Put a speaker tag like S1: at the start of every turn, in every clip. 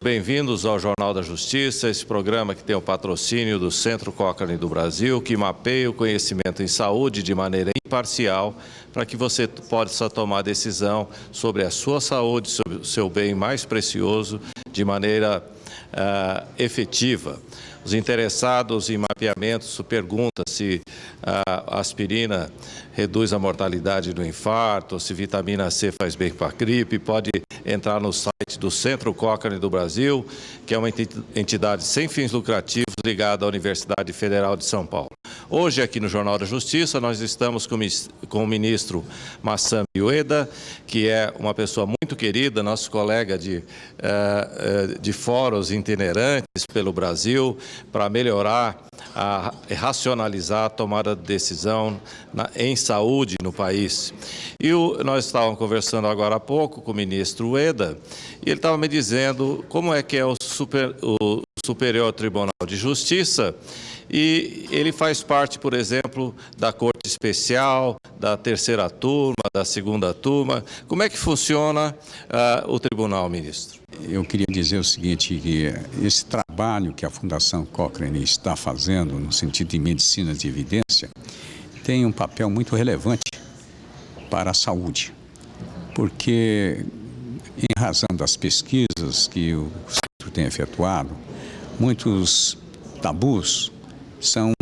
S1: Bem-vindos ao Jornal da Justiça, esse programa que tem o patrocínio do Centro Cochrane do Brasil, que mapeia o conhecimento em saúde de maneira imparcial, para que você possa tomar decisão sobre a sua saúde, sobre o seu bem mais precioso, de maneira efetiva. Os interessados em mapeamento perguntam se a aspirina reduz a mortalidade do infarto, se vitamina C faz bem para a gripe. Pode entrar no site do Centro Cochrane do Brasil, que é uma entidade sem fins lucrativos ligada à Universidade Federal de São Paulo. Hoje, aqui no Jornal da Justiça, nós estamos com o ministro Massambi Ueda, que é uma pessoa muito querida, nosso colega de fóruns itinerantes pelo Brasil, para melhorar, racionalizar a tomada de decisão em saúde no país. E nós estávamos conversando agora há pouco com o ministro Ueda, e ele estava me dizendo como é que é o Superior Tribunal de Justiça. E ele faz parte, por exemplo, da Corte Especial, da terceira turma, da segunda turma. Como é que funciona o tribunal, ministro?
S2: Eu queria dizer o seguinte, que esse trabalho que a Fundação Cochrane está fazendo, no sentido de medicina de evidência, tem um papel muito relevante para a saúde, porque, em razão das pesquisas que o Centro tem efetuado, muitos tabus são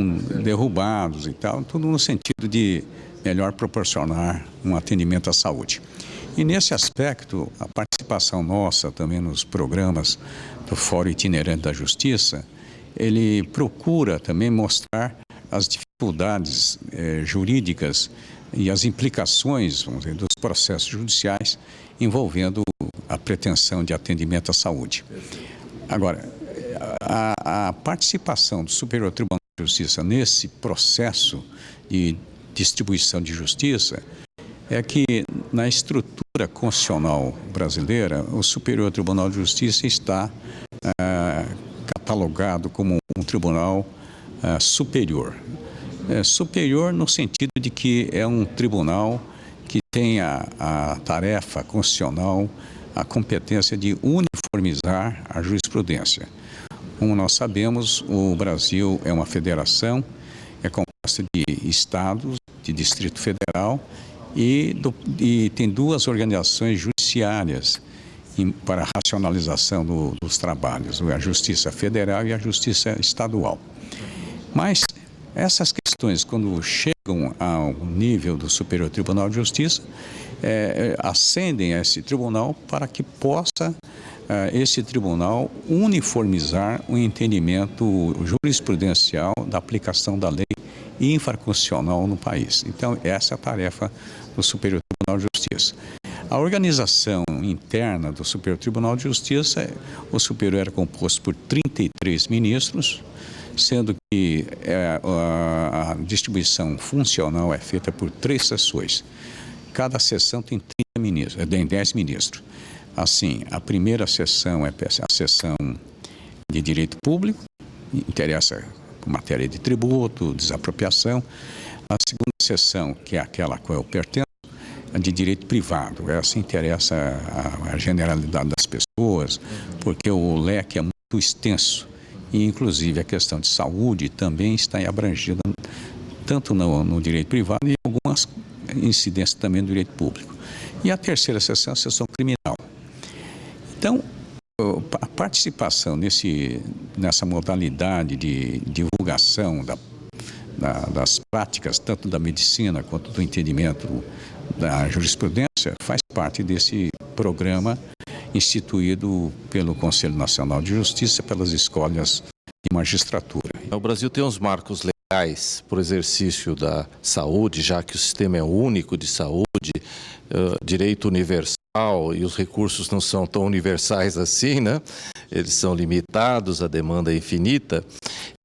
S2: derrubados e tal, tudo no sentido de melhor proporcionar um atendimento à saúde. E nesse aspecto, a participação nossa também nos programas do Fórum Itinerante da Justiça, ele procura também mostrar as dificuldades jurídicas e as implicações, vamos dizer, dos processos judiciais envolvendo a pretensão de atendimento à saúde. Agora, a participação do Superior Tribunal de Justiça nesse processo de distribuição de justiça é que, na estrutura constitucional brasileira, o Superior Tribunal de Justiça está catalogado como um tribunal superior. Superior no sentido de que é um tribunal que tem a tarefa constitucional, a competência de uniformizar a jurisprudência. Como nós sabemos, o Brasil é uma federação, é composta de estados, de Distrito Federal e tem duas organizações judiciárias para a racionalização dos trabalhos, a Justiça Federal e a Justiça Estadual. Mas essas questões, quando chegam ao nível do Superior Tribunal de Justiça, ascendem a esse tribunal para que possa esse tribunal uniformizar o entendimento jurisprudencial da aplicação da lei infraconstitucional no país. Então, essa é a tarefa do Superior Tribunal de Justiça. A organização interna do Superior Tribunal de Justiça, o superior era composto por 33 ministros, sendo que a distribuição funcional é feita por 3 sessões. Cada sessão tem 10 ministros. Assim, a primeira sessão é a sessão de direito público, interessa por matéria de tributo, desapropriação. A segunda sessão, que é aquela a qual eu pertenço, é de direito privado. Essa interessa a generalidade das pessoas, porque o leque é muito extenso. E, inclusive, a questão de saúde também está abrangida tanto no direito privado e algumas incidências também no direito público. E a terceira sessão é a sessão criminal. Então, a participação nessa modalidade de divulgação das práticas, tanto da medicina quanto do entendimento da jurisprudência, faz parte desse programa instituído pelo Conselho Nacional de Justiça, pelas escolas de magistratura.
S1: O Brasil tem uns marcos legais para o exercício da saúde, já que o sistema é único de saúde, direito universal, e os recursos não são tão universais assim, né? Eles são limitados, a demanda é infinita.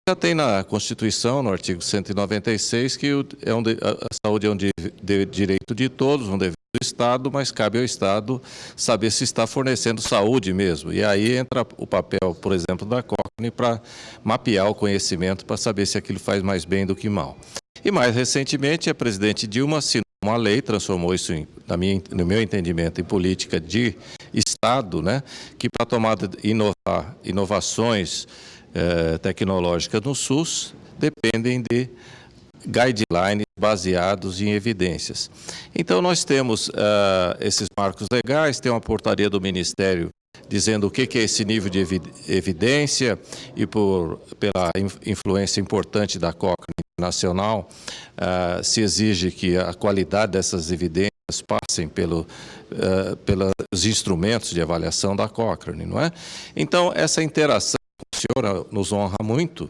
S1: Já tem na Constituição, no artigo 196, que a saúde é um direito de todos, um dever do Estado, mas cabe ao Estado saber se está fornecendo saúde mesmo. E aí entra o papel, por exemplo, da Cochrane para mapear o conhecimento, para saber se aquilo faz mais bem do que mal. E mais recentemente, a presidente Dilma assinou uma lei, transformou isso, no meu entendimento, em política de Estado, né, que para tomada de inovações tecnológicas no SUS dependem de guidelines baseados em evidências. Então, nós temos esses marcos legais, tem uma portaria do Ministério dizendo o que é esse nível de evidência e pela influência importante da Cochrane Nacional, se exige que a qualidade dessas evidências passem pelos instrumentos de avaliação da Cochrane, não é? Então, essa interação com o senhor nos honra muito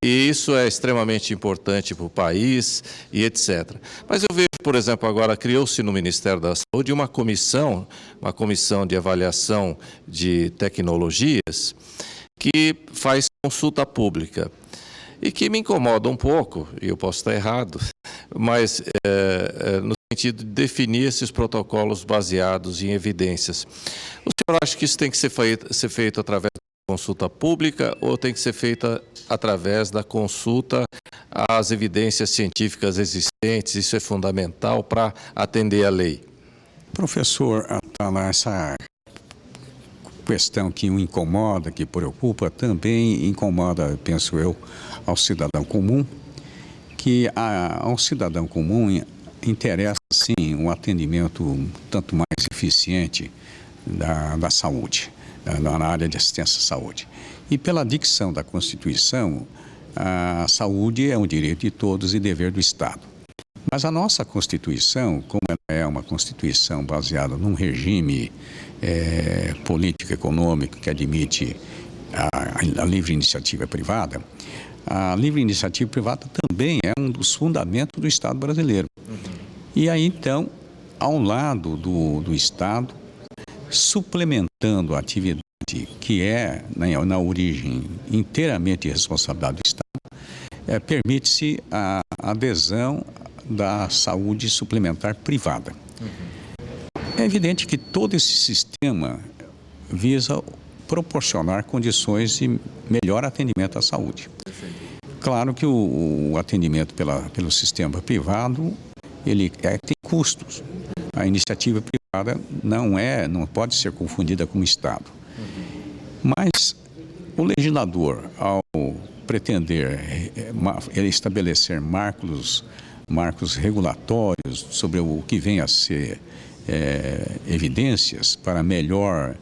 S1: e isso é extremamente importante para o país e etc. Mas eu vejo, por exemplo, agora criou-se no Ministério da Saúde uma comissão de avaliação de tecnologias que faz consulta pública e que me incomoda um pouco, e eu posso estar errado, mas no sentido de definir esses protocolos baseados em evidências. O senhor acha que isso tem que ser feito através da consulta pública ou tem que ser feita através da consulta às evidências científicas existentes? Isso é fundamental para atender a lei.
S2: Professor Atala, essa questão que o incomoda, que preocupa, também incomoda, penso eu, ao cidadão comum, que ao cidadão comum interessa, sim, um atendimento tanto mais eficiente da saúde, na área de assistência à saúde. E pela dicção da Constituição, a saúde é um direito de todos e dever do Estado. Mas a nossa Constituição, como ela é uma Constituição baseada num regime político econômico que admite a livre iniciativa privada, a livre iniciativa privada também é um dos fundamentos do Estado brasileiro. E aí, então, ao lado do Estado, suplementando a atividade que é, na origem, inteiramente responsabilidade do Estado, permite-se a adesão da saúde suplementar privada. É evidente que todo esse sistema visa proporcionar condições de melhor atendimento à saúde. Claro que o atendimento pelo sistema privado, ele tem custos. A iniciativa privada não pode ser confundida com o Estado. Mas o legislador, ao pretender estabelecer marcos regulatórios sobre o que vem a ser evidências para melhor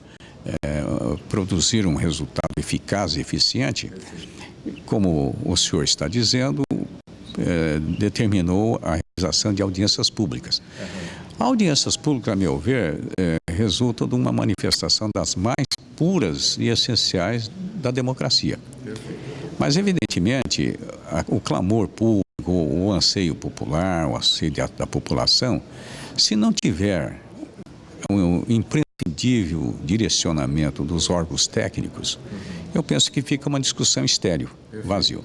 S2: produzir um resultado eficaz e eficiente, como o senhor está dizendo, determinou a realização de audiências públicas. Audiências públicas, a meu ver, resultam de uma manifestação das mais puras e essenciais da democracia. Mas, evidentemente, o clamor público, o anseio popular, o anseio da população, se não tiver um imprescindível direcionamento dos órgãos técnicos, eu penso que fica uma discussão estéril, vazio.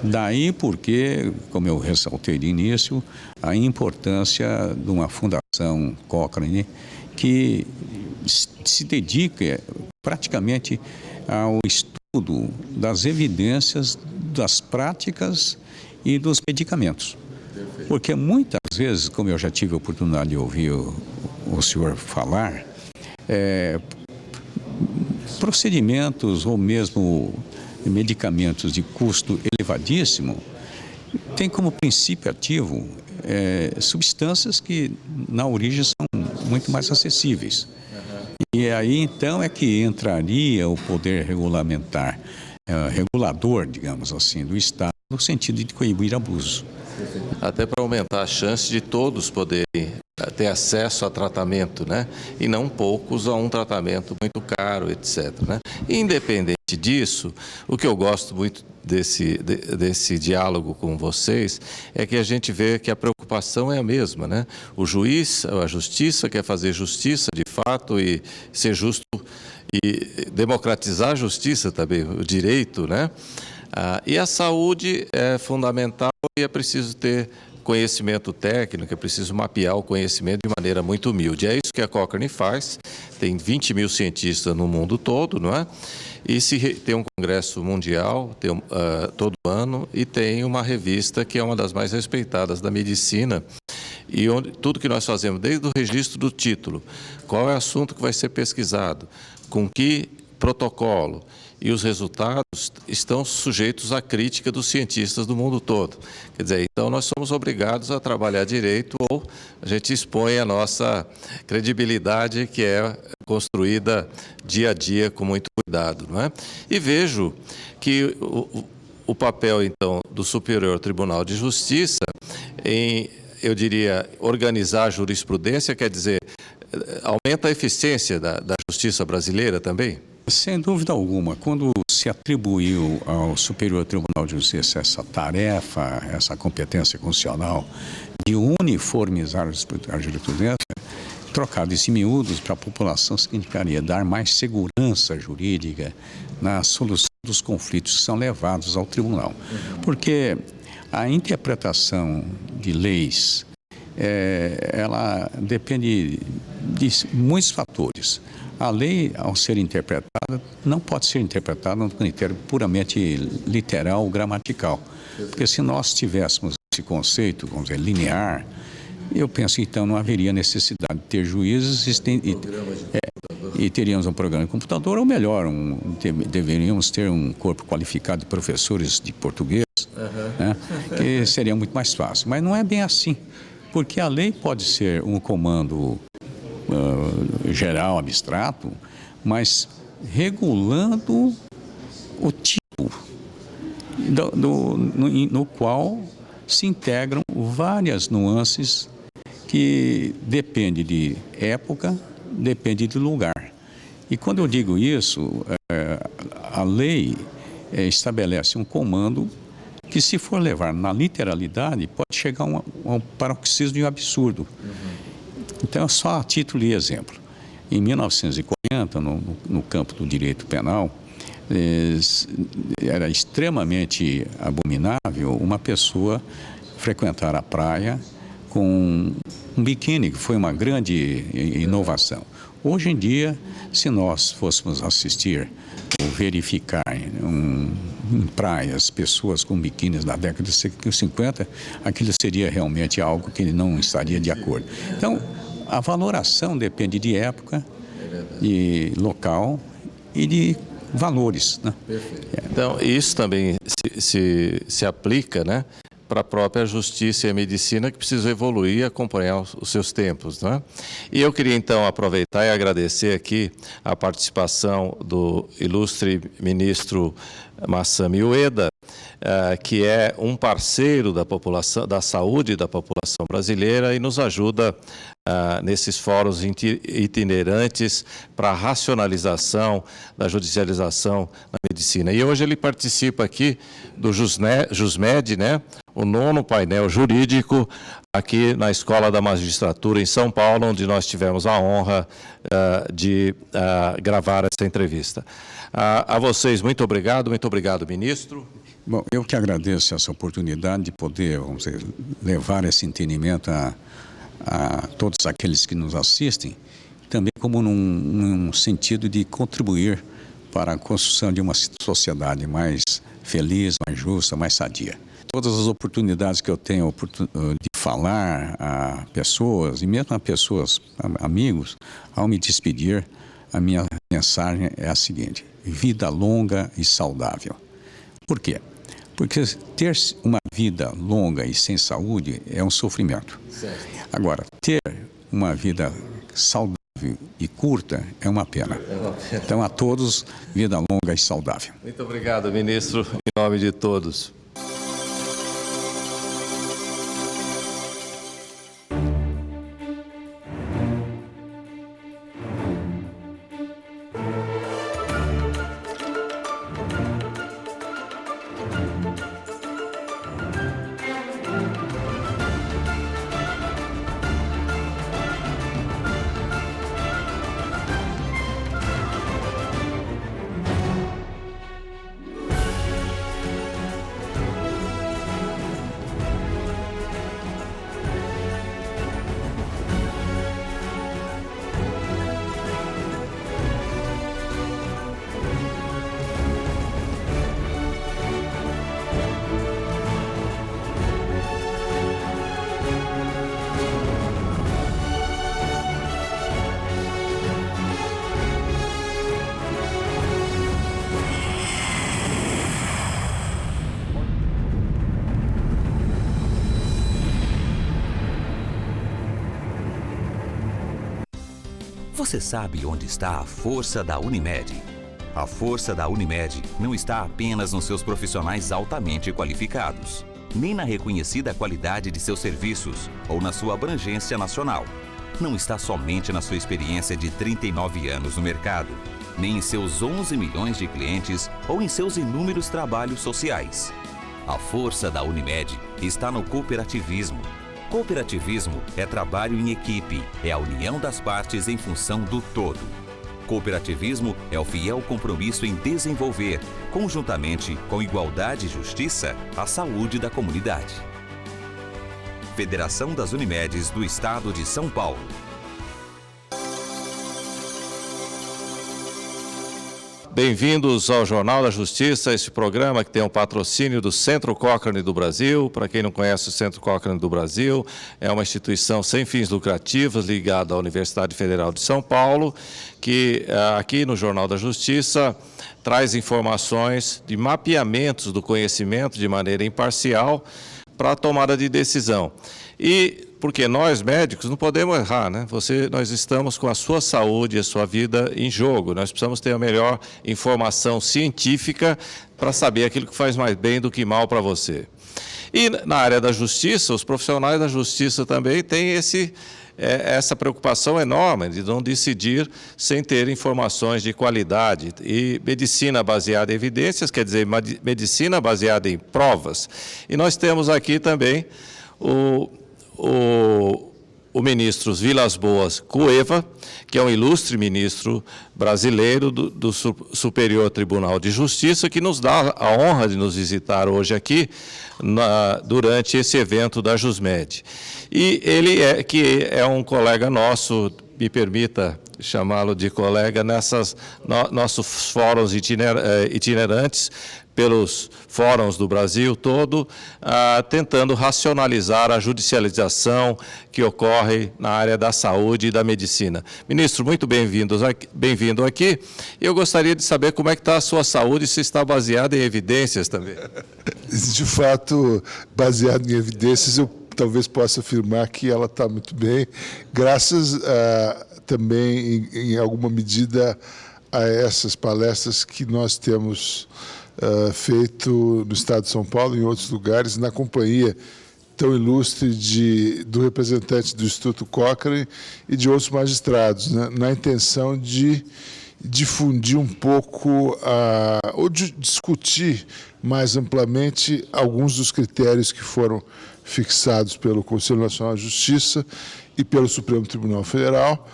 S2: Daí porque, como eu ressaltei de início, a importância de uma fundação Cochrane que se dedica praticamente ao estudo das evidências, das práticas e dos medicamentos. Porque muitas vezes, como eu já tive a oportunidade de ouvir o senhor falar, procedimentos ou mesmo medicamentos de custo elevadíssimo têm como princípio ativo substâncias que na origem são muito mais acessíveis. E aí então é que entraria o poder regulador, digamos assim, do Estado, no sentido de coibir abuso.
S1: Até para aumentar a chance de todos poderem ter acesso a tratamento, né? E não poucos a um tratamento muito caro, etc. Né? Independente disso, o que eu gosto muito desse diálogo com vocês é que a gente vê que a preocupação é a mesma, né? O juiz, a justiça quer fazer justiça de fato e ser justo e democratizar a justiça também, o direito, né? E a saúde é fundamental e é preciso ter conhecimento técnico, é preciso mapear o conhecimento de maneira muito humilde. É isso que a Cochrane faz, tem 20 mil cientistas no mundo todo, não é? E tem um congresso mundial todo ano e tem uma revista que é uma das mais respeitadas da medicina e onde, tudo que nós fazemos, desde o registro do título, qual é o assunto que vai ser pesquisado, com que protocolo, e os resultados estão sujeitos à crítica dos cientistas do mundo todo. Quer dizer, então nós somos obrigados a trabalhar direito ou a gente expõe a nossa credibilidade, que é construída dia a dia com muito cuidado, não é? E vejo que o papel, então, do Superior Tribunal de Justiça em, eu diria, organizar a jurisprudência, quer dizer, aumenta a eficiência da justiça brasileira também?
S2: Sem dúvida alguma, quando se atribuiu ao Superior Tribunal de Justiça essa tarefa, essa competência constitucional de uniformizar a jurisprudência, trocado isso em miúdos para a população significaria dar mais segurança jurídica na solução dos conflitos que são levados ao tribunal. Porque a interpretação de leis, ela depende de muitos fatores. A lei, ao ser interpretada, não pode ser interpretada num critério puramente literal ou gramatical. Porque se nós tivéssemos esse conceito, vamos dizer, linear, eu penso que então não haveria necessidade de ter juízes e teríamos um programa de computador, ou melhor, deveríamos ter um corpo qualificado de professores de português, né, que seria muito mais fácil. Mas não é bem assim, porque a lei pode ser um comando geral, abstrato, mas regulando o tipo no qual se integram várias nuances que dependem de época, depende de lugar. E quando eu digo isso, a lei estabelece um comando que, se for levar na literalidade, pode chegar a um paroxismo de um absurdo. Então, só a título de exemplo. Em 1940, no campo do direito penal, era extremamente abominável uma pessoa frequentar a praia com um biquíni, que foi uma grande inovação. Hoje em dia, se nós fôssemos assistir ou verificar em praias pessoas com biquínis na década de 50, aquilo seria realmente algo que não estaria de acordo. Então, a valoração depende de época, de local e de valores, né?
S1: Então, isso também se aplica, né, para a própria justiça e a medicina, que precisa evoluir e acompanhar os seus tempos, né? E eu queria, então, aproveitar e agradecer aqui a participação do ilustre ministro Massamis Ueda, que é um parceiro da população, da saúde da população brasileira e nos ajuda nesses fóruns itinerantes para a racionalização da judicialização na medicina. E hoje ele participa aqui do JUSMED, né, o 9º painel jurídico aqui na Escola da Magistratura em São Paulo, onde nós tivemos a honra de gravar essa entrevista. A vocês, muito obrigado, ministro.
S2: Bom, eu que agradeço essa oportunidade de poder, vamos dizer, levar esse entendimento a todos aqueles que nos assistem, também como num sentido de contribuir para a construção de uma sociedade mais feliz, mais justa, mais sadia. Todas as oportunidades que eu tenho de falar a pessoas, e mesmo a pessoas, amigos, ao me despedir, a minha mensagem é a seguinte: vida longa e saudável. Por quê? Porque ter uma vida longa e sem saúde é um sofrimento.
S1: Certo.
S2: Agora, ter uma vida saudável e curta é uma pena. Então, a todos, vida longa e saudável.
S1: Muito obrigado, ministro, em nome de todos.
S3: Você sabe onde está a força da Unimed? A força da Unimed não está apenas nos seus profissionais altamente qualificados, nem na reconhecida qualidade de seus serviços ou na sua abrangência nacional. Não está somente na sua experiência de 39 anos no mercado, nem em seus 11 milhões de clientes ou em seus inúmeros trabalhos sociais. A força da Unimed está no cooperativismo. Cooperativismo é trabalho em equipe, é a união das partes em função do todo. Cooperativismo é o fiel compromisso em desenvolver, conjuntamente com igualdade e justiça, a saúde da comunidade. Federação das Unimedes do Estado de São Paulo.
S1: Bem-vindos ao Jornal da Justiça, esse programa que tem o patrocínio do Centro Cochrane do Brasil. Para quem não conhece, o Centro Cochrane do Brasil é uma instituição sem fins lucrativos ligada à Universidade Federal de São Paulo, que aqui no Jornal da Justiça traz informações de mapeamentos do conhecimento de maneira imparcial para a tomada de decisão. E porque nós, médicos, não podemos errar, né? Nós estamos com a sua saúde e a sua vida em jogo. Nós precisamos ter a melhor informação científica para saber aquilo que faz mais bem do que mal para você. E na área da justiça, os profissionais da justiça também têm essa preocupação enorme de não decidir sem ter informações de qualidade. E medicina baseada em evidências, quer dizer, medicina baseada em provas. E nós temos aqui também o ministro Vilas Boas Cueva, que é um ilustre ministro brasileiro do Superior Tribunal de Justiça, que nos dá a honra de nos visitar hoje aqui durante esse evento da JUSMED. E ele é um colega nosso, me permita chamá-lo de colega, nossos fóruns itinerantes, pelos fóruns do Brasil todo, tentando racionalizar a judicialização que ocorre na área da saúde e da medicina. Ministro, muito bem-vindo aqui. Eu gostaria de saber como é que está a sua saúde, se está baseada em evidências também.
S4: De fato, baseado em evidências, eu talvez possa afirmar que ela está muito bem, graças também, em alguma medida, a essas palestras que nós temos feito no Estado de São Paulo e em outros lugares, na companhia tão ilustre do representante do Instituto Cochrane e de outros magistrados, né, na intenção de difundir um pouco, ou de discutir mais amplamente alguns dos critérios que foram fixados pelo Conselho Nacional de Justiça e pelo Supremo Tribunal Federal,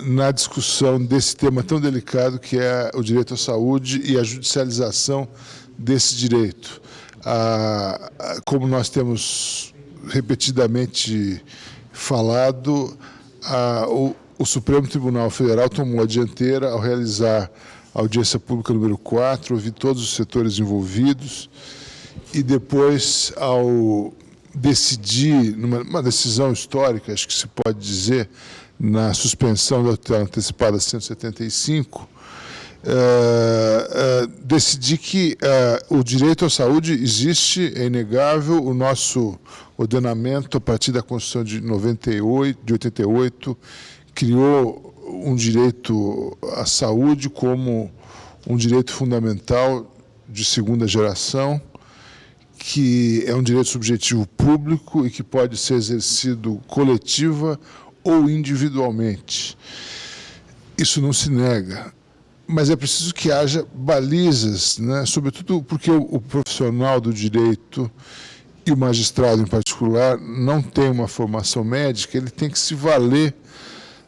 S4: na discussão desse tema tão delicado que é o direito à saúde e a judicialização desse direito. Como nós temos repetidamente falado, o Supremo Tribunal Federal tomou a dianteira ao realizar a audiência pública número 4, ouvir todos os setores envolvidos e depois, ao decidir, numa decisão histórica, acho que se pode dizer, na suspensão da tutela antecipada 175, decidi que o direito à saúde existe, é inegável. O nosso ordenamento, a partir da Constituição de 88, criou um direito à saúde como um direito fundamental de segunda geração, que é um direito subjetivo público e que pode ser exercido coletiva ou individualmente. Isso não se nega, mas é preciso que haja balizas, né? Sobretudo porque o profissional do direito e o magistrado em particular não tem uma formação médica, ele tem que se valer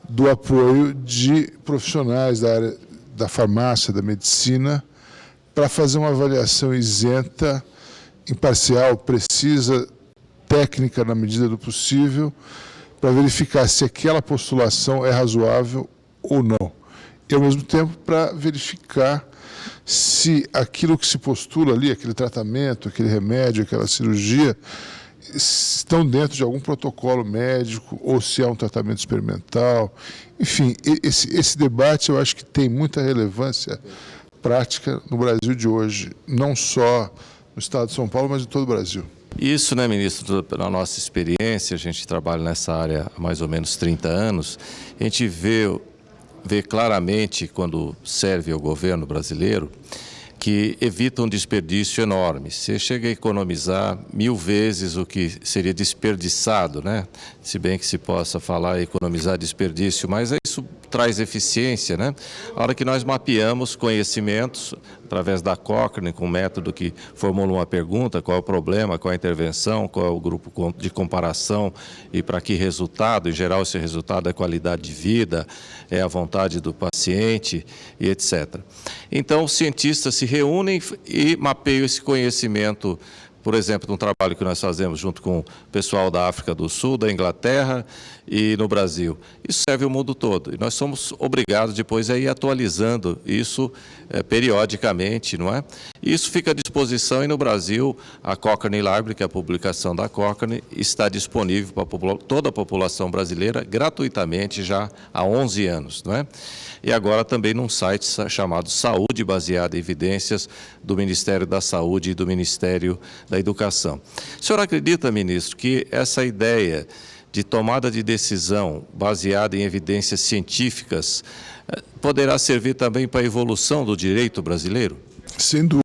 S4: do apoio de profissionais da área da farmácia, da medicina, para fazer uma avaliação isenta, imparcial, precisa, técnica na medida do possível, para verificar se aquela postulação é razoável ou não. E, ao mesmo tempo, para verificar se aquilo que se postula ali, aquele tratamento, aquele remédio, aquela cirurgia, estão dentro de algum protocolo médico ou se é um tratamento experimental. Enfim, esse debate eu acho que tem muita relevância prática no Brasil de hoje, não só no Estado de São Paulo, mas em todo o Brasil.
S1: Isso, né, ministro, na nossa experiência, a gente trabalha nessa área há mais ou menos 30 anos, a gente vê claramente, quando serve ao governo brasileiro, que evita um desperdício enorme. Você chega a economizar 1000 vezes o que seria desperdiçado, né? Se bem que se possa falar economizar desperdício, mas isso traz eficiência, né? A hora que nós mapeamos conhecimentos através da Cochrane, com um método que formula uma pergunta, qual é o problema, qual é a intervenção, qual é o grupo de comparação e para que resultado, em geral esse resultado é qualidade de vida, é a vontade do paciente e etc. Então os cientistas se reúnem e mapeiam esse conhecimento, por exemplo, num trabalho que nós fazemos junto com o pessoal da África do Sul, da Inglaterra e no Brasil. Isso serve ao mundo todo e nós somos obrigados depois a ir atualizando isso periodicamente, não é? E isso fica à disposição e no Brasil a Cochrane Library, que é a publicação da Cochrane, está disponível para toda a população brasileira gratuitamente já há 11 anos, não é? E agora também num site chamado Saúde Baseada em Evidências do Ministério da Saúde e do Ministério da Educação. O senhor acredita, ministro, que essa ideia de tomada de decisão baseada em evidências científicas poderá servir também para a evolução do direito brasileiro?
S4: Sem dúvida.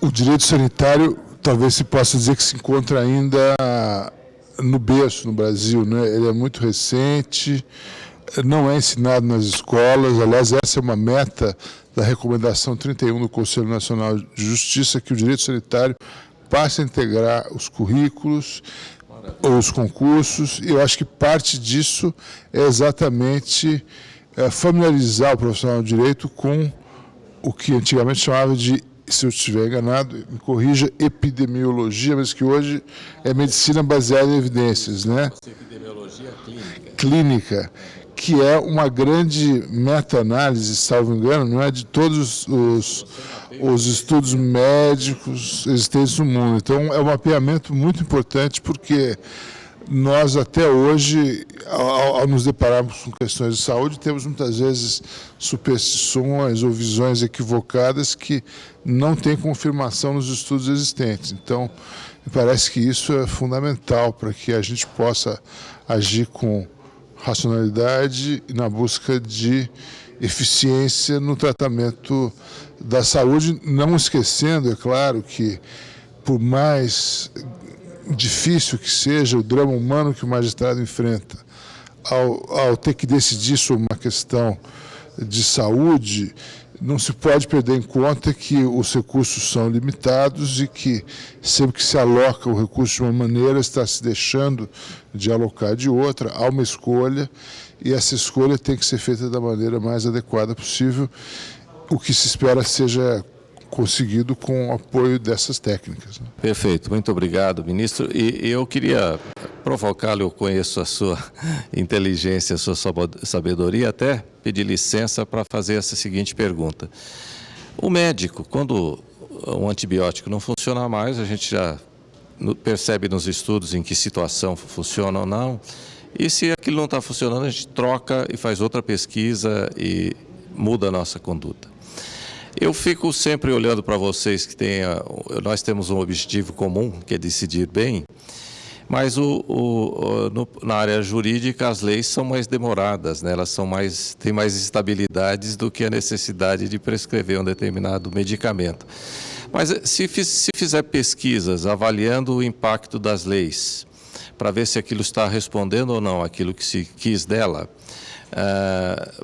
S4: O direito sanitário, talvez se possa dizer que se encontra ainda no berço no Brasil, né? Ele é muito recente, não é ensinado nas escolas. Aliás, essa é uma meta da recomendação 31 do Conselho Nacional de Justiça, que o direito sanitário passe a integrar os currículos, ou os concursos, e eu acho que parte disso é exatamente familiarizar o profissional do direito com o que antigamente chamava de, se eu estiver enganado, me corrija, epidemiologia, mas que hoje é medicina baseada em evidências, né?
S1: Epidemiologia
S4: clínica, que é uma grande meta-análise, salvo engano, não é, de todos os estudos médicos existentes no mundo. Então, é um mapeamento muito importante, porque nós, até hoje, ao nos depararmos com questões de saúde, temos muitas vezes superstições ou visões equivocadas que não têm confirmação nos estudos existentes. Então, me parece que isso é fundamental para que a gente possa agir com racionalidade e na busca de eficiência no tratamento da saúde, não esquecendo, é claro, que por mais difícil que seja o drama humano que o magistrado enfrenta ao ter que decidir sobre uma questão de saúde, não se pode perder em conta que os recursos são limitados e que sempre que se aloca o recurso de uma maneira, está se deixando de alocar de outra, há uma escolha e essa escolha tem que ser feita da maneira mais adequada possível, o que se espera seja conseguido com o apoio dessas técnicas.
S1: Perfeito, muito obrigado, ministro. E eu queria provocá-lo, eu conheço a sua inteligência, a sua sabedoria, até pedir licença para fazer essa seguinte pergunta. O médico, quando um antibiótico não funciona mais, a gente já percebe nos estudos em que situação funciona ou não, e se aquilo não está funcionando, a gente troca e faz outra pesquisa e muda a nossa conduta. Eu fico sempre olhando para vocês que nós temos um objetivo comum, que é decidir bem, mas na área jurídica as leis são mais demoradas, né? Elas têm mais estabilidades do que a necessidade de prescrever um determinado medicamento. Mas se fizer pesquisas avaliando o impacto das leis, para ver se aquilo está respondendo ou não aquilo que se quis dela,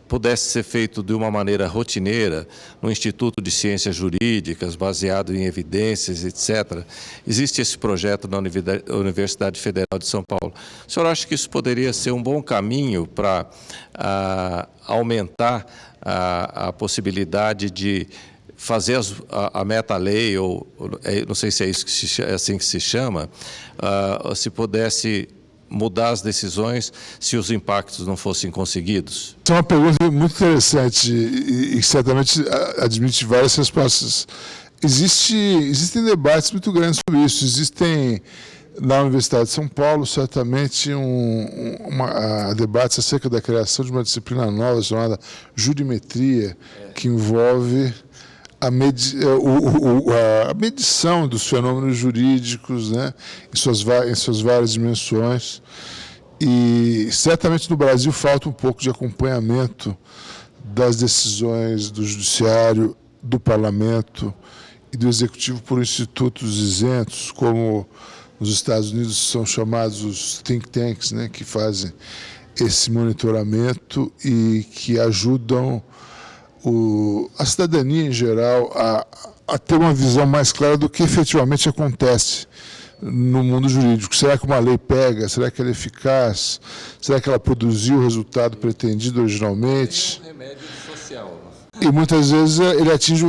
S1: pudesse ser feito de uma maneira rotineira no Instituto de Ciências Jurídicas, baseado em evidências, etc. Existe esse projeto na Universidade Federal de São Paulo. O senhor acha que isso poderia ser um bom caminho para aumentar a possibilidade de fazer a meta-lei, ou não sei se é assim que se chama, se pudesse mudar as decisões se os impactos não fossem conseguidos?
S4: Essa é uma pergunta muito interessante e certamente admite várias respostas. Existem debates muito grandes sobre isso. Existem, na Universidade de São Paulo, certamente debates acerca da criação de uma disciplina nova chamada jurimetria, que envolve a medição dos fenômenos jurídicos, né, em suas várias dimensões. E certamente no Brasil falta um pouco de acompanhamento das decisões do Judiciário, do Parlamento e do Executivo por institutos isentos, como nos Estados Unidos são chamados os think tanks, né, que fazem esse monitoramento e que ajudam a cidadania em geral a ter uma visão mais clara do que efetivamente acontece no mundo jurídico. Será que uma lei pega? Será que ela é eficaz? Será que ela produziu o resultado pretendido originalmente?
S1: É um remédio social.
S4: E muitas vezes ele atinge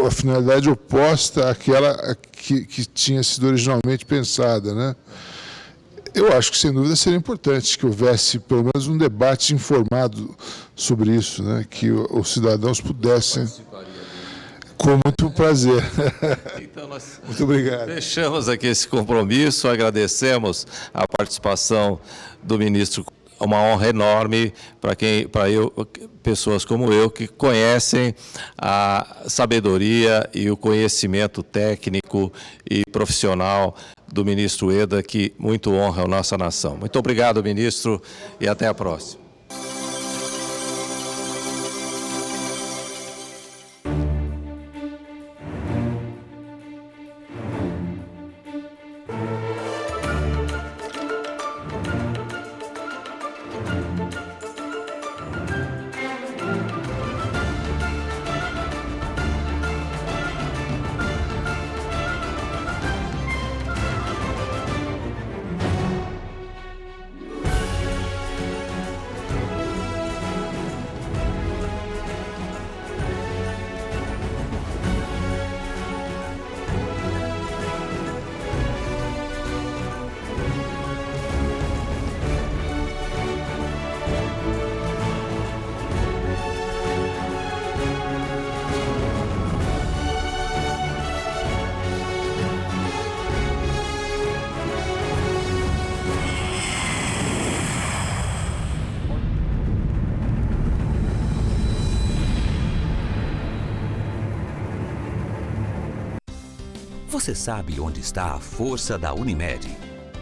S4: a finalidade oposta àquela que tinha sido originalmente pensada, né? Eu acho que, sem dúvida, seria importante que houvesse, pelo menos, um debate informado sobre isso, né? Que os cidadãos pudessem... Com muito prazer.
S1: Então, nós
S4: muito obrigado.
S1: Fechamos aqui esse compromisso, agradecemos a participação do ministro. Uma honra enorme para pessoas como eu, que conhecem a sabedoria e o conhecimento técnico e profissional do ministro Eda, que muito honra a nossa nação. Muito obrigado, ministro, e até a próxima.
S3: Você sabe onde está a força da Unimed?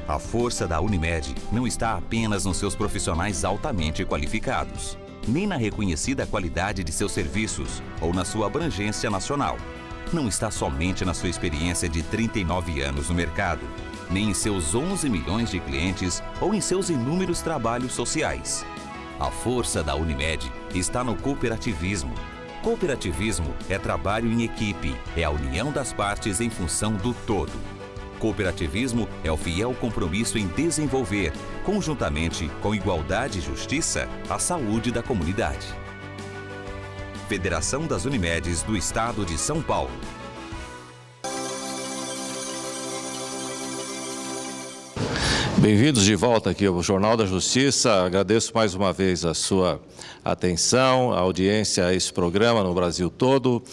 S3: A força da Unimed não está apenas nos seus profissionais altamente qualificados, nem na reconhecida qualidade de seus serviços ou na sua abrangência nacional. Não está somente na sua experiência de 39 anos no mercado, nem em seus 11 milhões de clientes ou em seus inúmeros trabalhos sociais. A força da Unimed está no cooperativismo. Cooperativismo é trabalho em equipe, é a união das partes em função do todo. Cooperativismo é o fiel compromisso em desenvolver, conjuntamente com igualdade e justiça, a saúde da comunidade. Federação das Unimedes do Estado de São Paulo.
S1: Bem-vindos de volta aqui ao Jornal da Justiça. Agradeço mais uma vez a sua atenção, a audiência a esse programa no Brasil todo,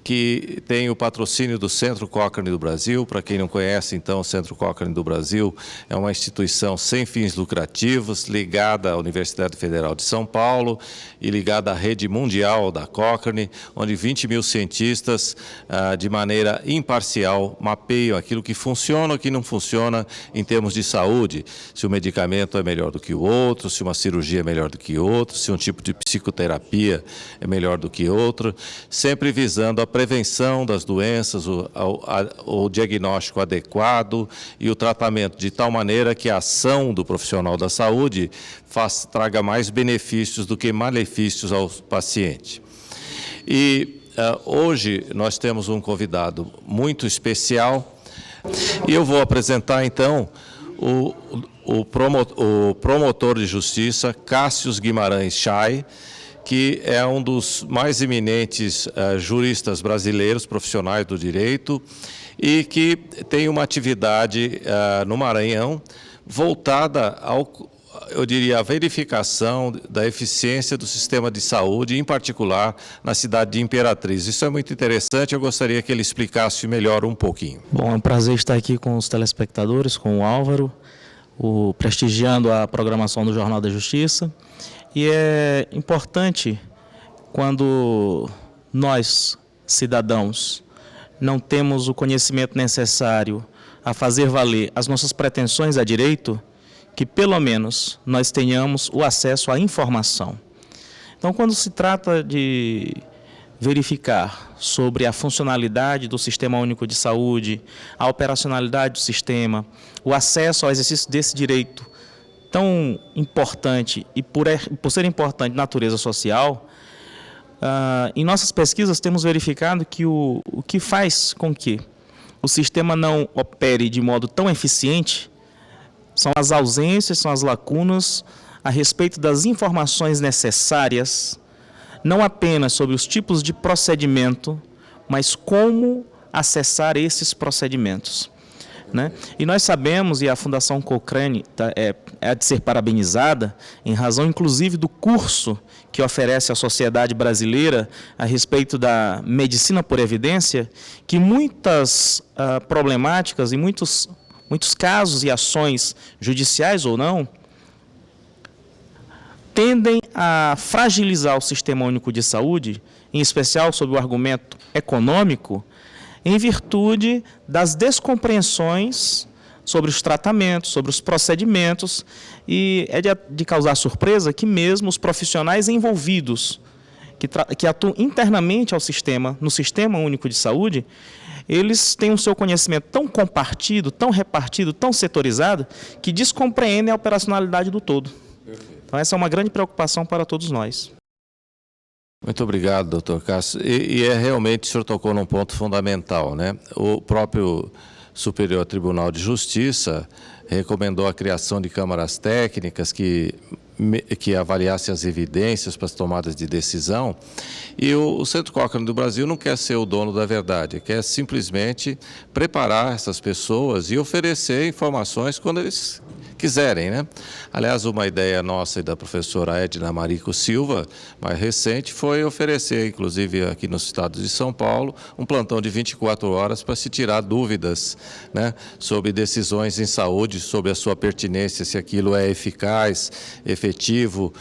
S1: que tem o patrocínio do Centro Cochrane do Brasil. Para quem não conhece, então, o Centro Cochrane do Brasil é uma instituição sem fins lucrativos, ligada à Universidade Federal de São Paulo e ligada à rede mundial da Cochrane, onde 20 mil cientistas, de maneira imparcial, mapeiam aquilo que funciona ou que não funciona em termos de saúde. Se o medicamento é melhor do que o outro, se uma cirurgia é melhor do que outro, se um tipo de psicoterapia é melhor do que outro, sempre visando a prevenção das doenças, o diagnóstico adequado e o tratamento de tal maneira que a ação do profissional da saúde traga mais benefícios do que malefícios ao paciente. E hoje nós temos um convidado muito especial e eu vou apresentar então o promotor de justiça, Cássio Guimarães Chay, que é um dos mais eminentes juristas brasileiros, profissionais do direito, e que tem uma atividade no Maranhão voltada eu diria, à verificação da eficiência do sistema de saúde, em particular na cidade de Imperatriz. Isso é muito interessante, eu gostaria que ele explicasse melhor um pouquinho.
S5: Bom, é um prazer estar aqui com os telespectadores, com o Álvaro, prestigiando a programação do Jornal da Justiça. E é importante, quando nós cidadãos, não temos o conhecimento necessário a fazer valer as nossas pretensões a direito, que pelo menos nós tenhamos o acesso à informação. Então, quando se trata de verificar sobre a funcionalidade do Sistema Único de Saúde, a operacionalidade do sistema, o acesso ao exercício desse direito tão importante e por ser importante de natureza social, em nossas pesquisas temos verificado que o que faz com que o sistema não opere de modo tão eficiente são as ausências, são as lacunas a respeito das informações necessárias, não apenas sobre os tipos de procedimento, mas como acessar esses procedimentos, né? E nós sabemos, e a Fundação Cochrane é de ser parabenizada, em razão inclusive do curso que oferece à sociedade brasileira a respeito da medicina por evidência, que muitas problemáticas e muitos casos e ações judiciais ou não, tendem a fragilizar o Sistema Único de Saúde, em especial sob o argumento econômico, em virtude das descompreensões sobre os tratamentos, sobre os procedimentos, e é de causar surpresa que mesmo os profissionais envolvidos, que atuam internamente ao sistema, no Sistema Único de Saúde, eles têm o seu conhecimento tão compartido, tão repartido, tão setorizado, que descompreendem a operacionalidade do todo. Então, essa é uma grande preocupação para todos nós.
S1: Muito obrigado, doutor Cássio. E realmente o senhor tocou num ponto fundamental, né? O próprio Superior Tribunal de Justiça recomendou a criação de câmaras técnicas que avaliassem as evidências para as tomadas de decisão, e o Centro Cochrane do Brasil não quer ser o dono da verdade, quer simplesmente preparar essas pessoas e oferecer informações quando eles quiserem, né? Aliás, uma ideia nossa e da professora Edna Marico Silva, mais recente, foi oferecer, inclusive aqui no estado de São Paulo, um plantão de 24 horas para se tirar dúvidas, né, sobre decisões em saúde, sobre a sua pertinência, se aquilo é eficaz, efetivo,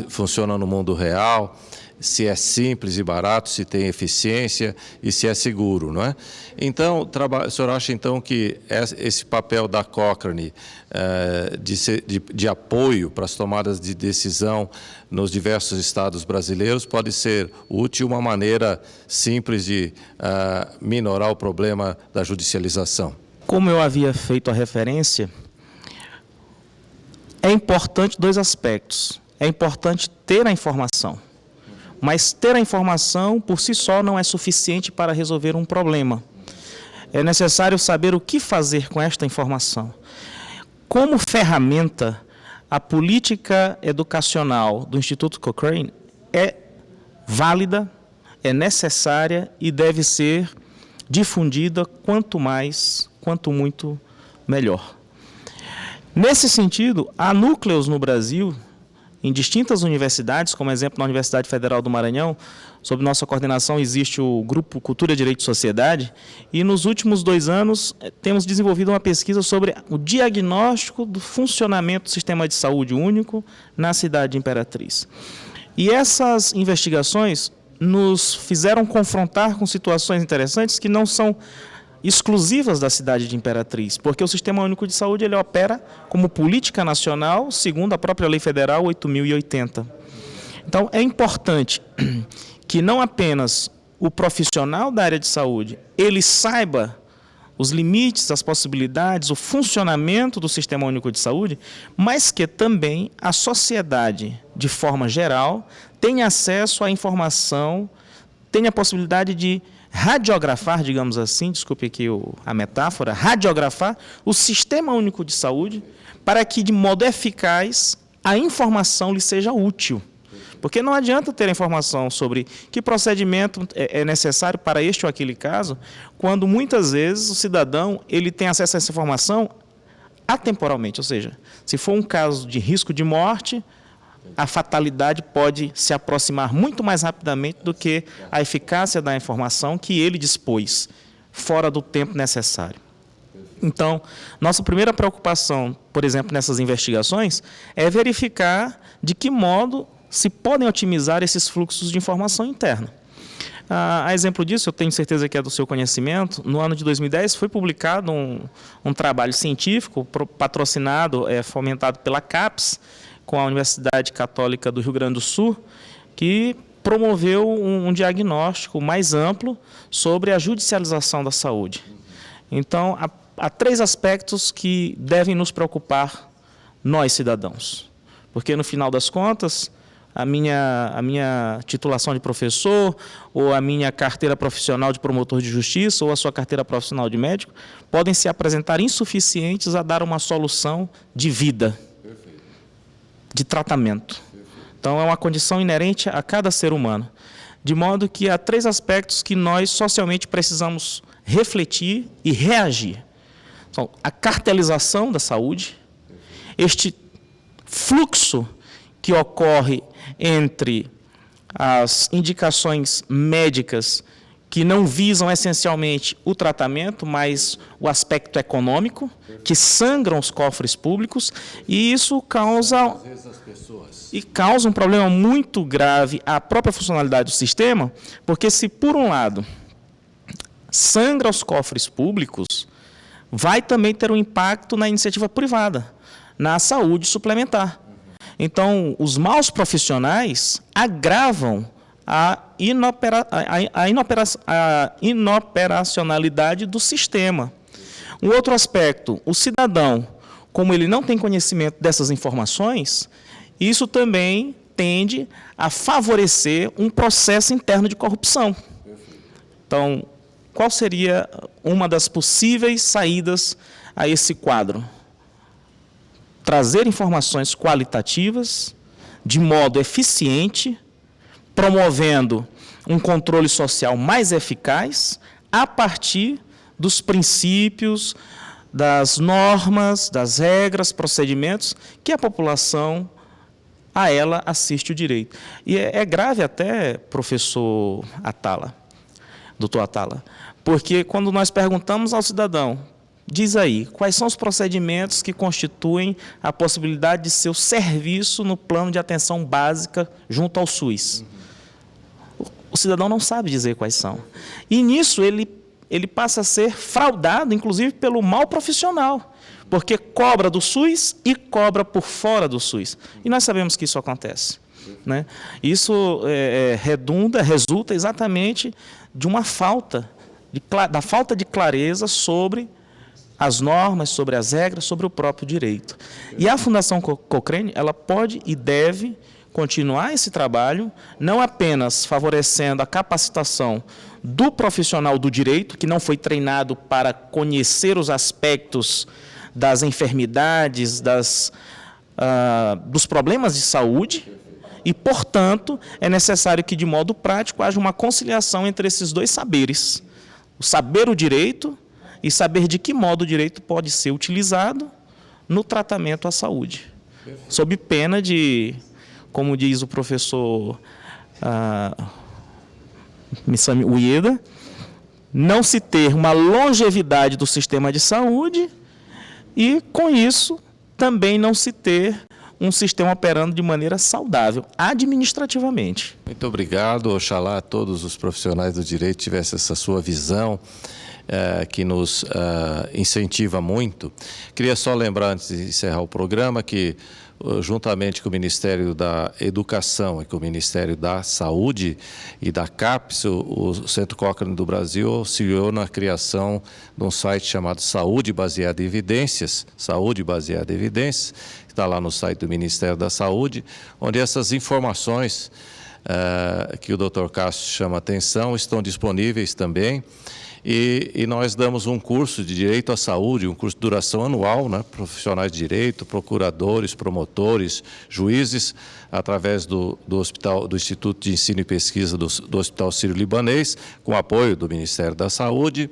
S1: funciona no mundo real, se é simples e barato, se tem eficiência e se é seguro, não é? Então, o senhor acha então que esse papel da Cochrane de apoio para as tomadas de decisão nos diversos estados brasileiros pode ser útil, uma maneira simples de minorar o problema da judicialização?
S5: Como eu havia feito a referência, é importante dois aspectos. É importante ter a informação. Mas ter a informação por si só não é suficiente para resolver um problema. É necessário saber o que fazer com esta informação. Como ferramenta, a política educacional do Instituto Cochrane é válida, é necessária e deve ser difundida quanto mais, quanto muito melhor. Nesse sentido, há núcleos no Brasil, em distintas universidades, como exemplo na Universidade Federal do Maranhão, sob nossa coordenação existe o Grupo Cultura, Direito e Sociedade, e nos últimos 2 anos temos desenvolvido uma pesquisa sobre o diagnóstico do funcionamento do sistema de saúde único na cidade de Imperatriz. E essas investigações nos fizeram confrontar com situações interessantes que não são exclusivas da cidade de Imperatriz, porque o Sistema Único de Saúde ele opera como política nacional, segundo a própria Lei Federal 8.080. Então, é importante que não apenas o profissional da área de saúde ele saiba os limites, as possibilidades, o funcionamento do Sistema Único de Saúde, mas que também a sociedade, de forma geral, tenha acesso à informação, tenha a possibilidade de radiografar, digamos assim, desculpe aqui a metáfora, radiografar o Sistema Único de Saúde para que, de modo eficaz, a informação lhe seja útil. Porque não adianta ter informação sobre que procedimento é necessário para este ou aquele caso, quando muitas vezes o cidadão ele tem acesso a essa informação atemporalmente, ou seja, se for um caso de risco de morte, a fatalidade pode se aproximar muito mais rapidamente do que a eficácia da informação que ele dispôs, fora do tempo necessário. Então, nossa primeira preocupação, por exemplo, nessas investigações, é verificar de que modo se podem otimizar esses fluxos de informação interna. A exemplo disso, eu tenho certeza que é do seu conhecimento, no ano de 2010 foi publicado um trabalho científico patrocinado, fomentado pela CAPES, com a Universidade Católica do Rio Grande do Sul, que promoveu um diagnóstico mais amplo sobre a judicialização da saúde. Então, há 3 aspectos que devem nos preocupar, nós cidadãos. Porque, no final das contas, a minha titulação de professor, ou a minha carteira profissional de promotor de justiça, ou a sua carteira profissional de médico, podem se apresentar insuficientes a dar uma solução de vida, de tratamento. Então, é uma condição inerente a cada ser humano. De modo que há 3 aspectos que nós socialmente precisamos refletir e reagir. Então, a cartelização da saúde, este fluxo que ocorre entre as indicações médicas que não visam essencialmente o tratamento, mas o aspecto econômico, que sangram os cofres públicos, e isso causa um problema muito grave à própria funcionalidade do sistema, porque se, por um lado, sangra os cofres públicos, vai também ter um impacto na iniciativa privada, na saúde suplementar. Então, os maus profissionais agravam a inoperacionalidade do sistema. Um outro aspecto, o cidadão, como ele não tem conhecimento dessas informações, isso também tende a favorecer um processo interno de corrupção. Então, qual seria uma das possíveis saídas a esse quadro? Trazer informações qualitativas, de modo eficiente, promovendo um controle social mais eficaz, a partir dos princípios, das normas, das regras, procedimentos que a população, a ela, assiste o direito. E é grave até, professor Atala, doutor Atala, porque quando nós perguntamos ao cidadão, diz aí, quais são os procedimentos que constituem a possibilidade de seu serviço no plano de atenção básica junto ao SUS? O cidadão não sabe dizer quais são. E nisso ele passa a ser fraudado, inclusive pelo mal profissional, porque cobra do SUS e cobra por fora do SUS. E nós sabemos que isso acontece, né? Isso resulta exatamente de uma da falta de clareza sobre as normas, sobre as regras, sobre o próprio direito. E a Fundação Cochrane, ela pode e deve continuar esse trabalho, não apenas favorecendo a capacitação do profissional do direito, que não foi treinado para conhecer os aspectos das enfermidades, dos problemas de saúde, e, portanto, é necessário que, de modo prático, haja uma conciliação entre esses 2 saberes. O saber o direito e saber de que modo o direito pode ser utilizado no tratamento à saúde. Sob pena de, como diz o professor Missami Ueda, não se ter uma longevidade do sistema de saúde e, com isso, também não se ter um sistema operando de maneira saudável, administrativamente.
S1: Muito obrigado. Oxalá todos os profissionais do direito tivessem essa sua visão, que nos incentiva muito. Queria só lembrar, antes de encerrar o programa, que juntamente com o Ministério da Educação e com o Ministério da Saúde e da CAPES, o Centro Cochrane do Brasil auxiliou na criação de um site chamado Saúde Baseada em Evidências, que está lá no site do Ministério da Saúde, onde essas informações que o Dr. Cássio chama atenção estão disponíveis também. E nós damos um curso de Direito à Saúde, um curso de duração anual, né? Profissionais de direito, procuradores, promotores, juízes, através do Instituto de Ensino e Pesquisa do Hospital Sírio-Libanês, com apoio do Ministério da Saúde.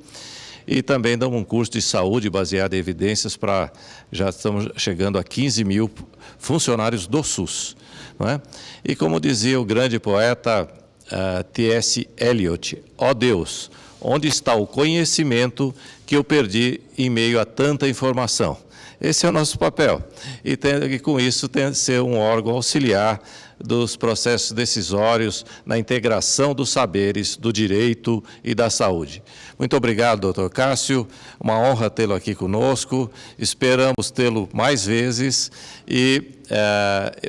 S1: E também damos um curso de saúde baseado em evidências para, já estamos chegando a 15 mil funcionários do SUS, não é? E como dizia o grande poeta T.S. Eliot, ó Deus, onde está o conhecimento que eu perdi em meio a tanta informação? Esse é o nosso papel. E com isso tem que ser um órgão auxiliar dos processos decisórios na integração dos saberes do direito e da saúde. Muito obrigado, doutor Cássio. Uma honra tê-lo aqui conosco. Esperamos tê-lo mais vezes e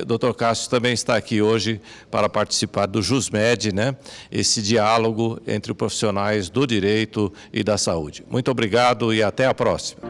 S1: o doutor Cássio também está aqui hoje para participar do JusMed, né? Esse diálogo entre os profissionais do direito e da saúde. Muito obrigado e até a próxima.